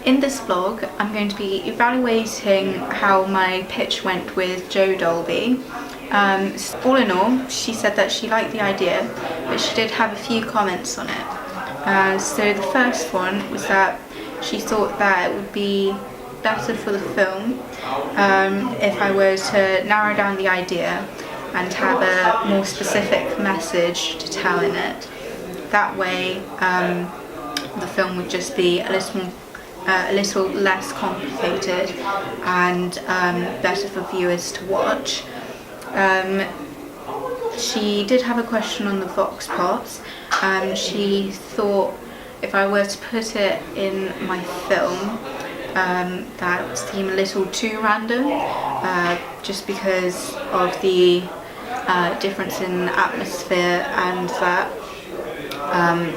In this vlog, I'm going to be evaluating how my pitch went with Jo Dolby. All in all, she said that she liked the idea, but she did have a few comments on it. So the first one was that she thought that it would be better for the film if I were to narrow down the idea and have a more specific message to tell in it. That way the film would just be a little less complicated and better for viewers to watch. She did have a question on the vox pops. She thought if I were to put it in my film, that would seem a little too random, just because of the difference in atmosphere and that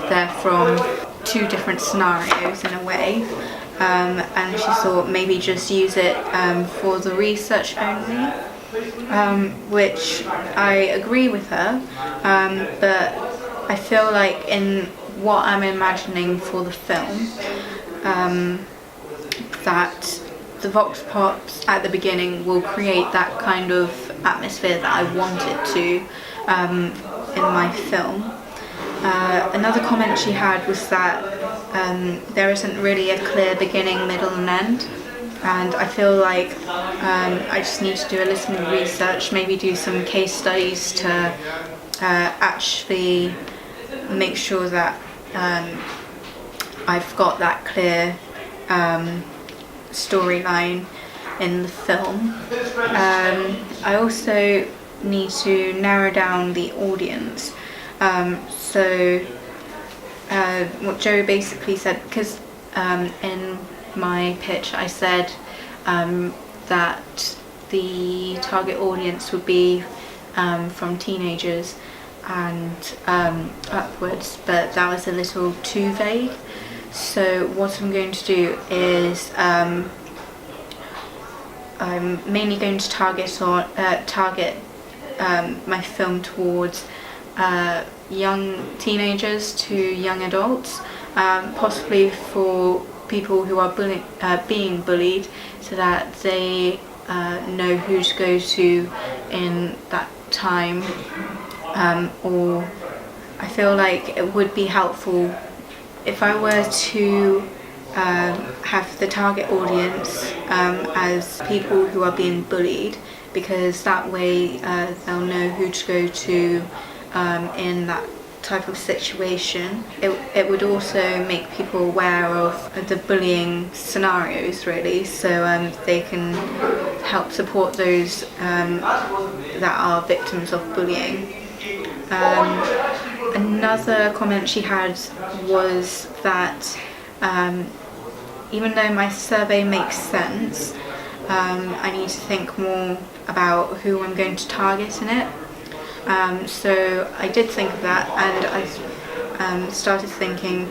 they're from two different scenarios in a way. And she thought maybe just use it for the research only, which I agree with her, but I feel like in what I'm imagining for the film, that the vox pops at the beginning will create that kind of atmosphere that I want it to in my film. Another comment she had was that there isn't really a clear beginning, middle and end, and I feel like I just need to do a little more research, maybe do some case studies to actually make sure that I've got that clear storyline in the film. I also need to narrow down the audience. So what Jo basically said, because in my pitch I said that the target audience would be from teenagers and upwards, but that was a little too vague. So what I'm going to do is I'm mainly going to target my film towards young teenagers to young adults, possibly for people who are being bullied, so that they know who to go to in that time. Or I feel like it would be helpful if I were to have the target audience as people who are being bullied, because that way they'll know who to go to in that type of situation. It would also make people aware of the bullying scenarios, really, so they can help support those that are victims of bullying. Another comment she had was that even though my survey makes sense, I need to think more about who I'm going to target in it. So I did think of that, and I started thinking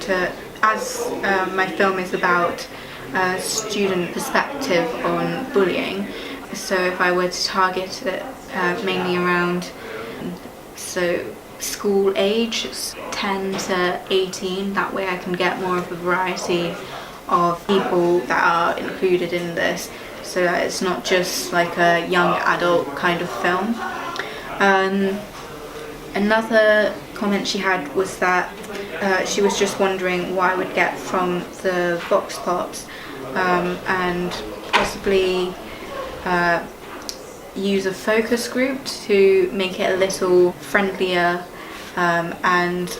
as my film is about a student perspective on bullying, so if I were to target it mainly around school age, 10 to 18, that way I can get more of a variety of people that are included in this, so that it's not just like a young adult kind of film. Another comment she had was that she was just wondering what I would get from the vox pops, and possibly use a focus group to make it a little friendlier, and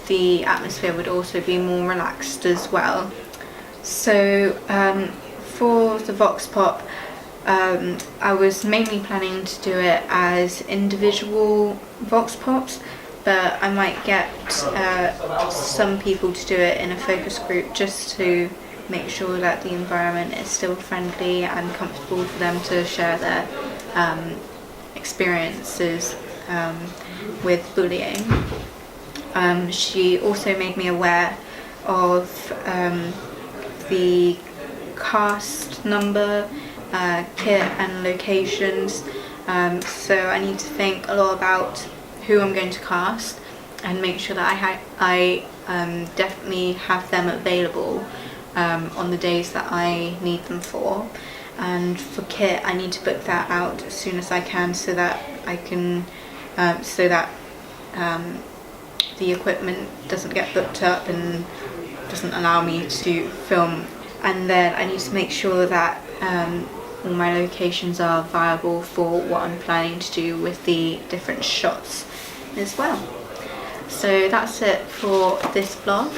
the atmosphere would also be more relaxed as well. So for the vox pop, I was mainly planning to do it as individual vox pops, but I might get some people to do it in a focus group, just to make sure that the environment is still friendly and comfortable for them to share their experiences with bullying. She also made me aware of the cast number, kit and locations, so I need to think a lot about who I'm going to cast and make sure that I definitely have them available on the days that I need them for. And for kit, I need to book that out as soon as I can, so that I can, the equipment doesn't get booked up and doesn't allow me to film. And then I need to make sure that all my locations are viable for what I'm planning to do with the different shots as well. So that's it for this vlog.